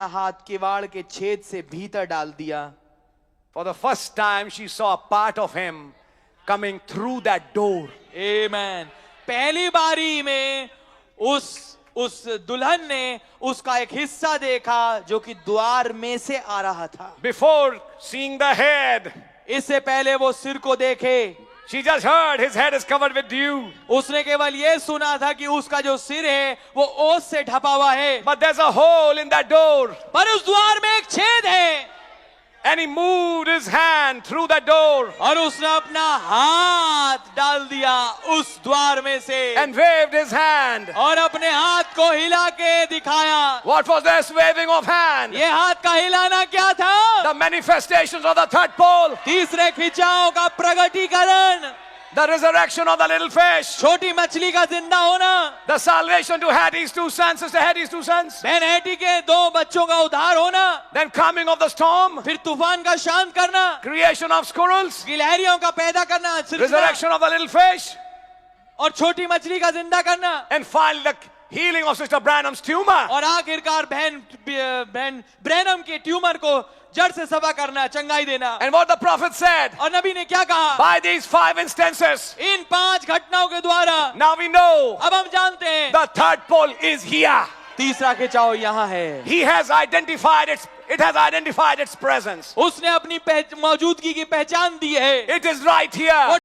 हाथ किवाड़ के छेद से भीतर डाल दिया. For the first time, she saw a part of him coming through that door. Amen. पहली बारी में उस दुल्हन ने उसका एक हिस्सा देखा जो कि द्वार में से आ रहा था. Before seeing the head, इससे पहले वो सिर को देखे, she just heard his head is covered with dew. उसने केवल ये सुना था कि उसका जो सिर है वो ओस से ढपा हुआ है. But there's a hole in that door. पर उस द्वार में एक छेद है. And he moved his hand through that door और उसने अपना हाथ डाल दिया उस द्वार में से and waved his hand. और अपने हाथ को हिला के दिखाया. What was this waving of hand? ये हाथ का हिलाना क्या था? The manifestations of the third pole. तीसरे खिंचाव का प्रगटीकरण. The resurrection of the little fish. छोटी मछली का जिंदा होना. The salvation to Hattie's two sons, Sister Hattie's two sons. बहन हैटी के दो बच्चों का उद्धार होना. Then coming of the storm. फिर तूफान का शांत करना. Creation of squirrels. गिलहरियों का पैदा करना. Resurrection of the little fish. और छोटी मछली का जिंदा करना. And finally the healing of Sister Branham's tumor. और आखिरकार बहन ब्रैनम के ट्यूमर को जड़ से सफा करना, चंगाई देना. And what the prophet said. और नबी ने क्या कहा? By these 5 instances. इन 5 घटनाओं के द्वारा Now we know. अब हम जानते हैं The third pole is here. तीसरा खिंचाव यहाँ है. He has identified it has identified its presence. उसने अपनी मौजूदगी की पहचान दी है. It is right here.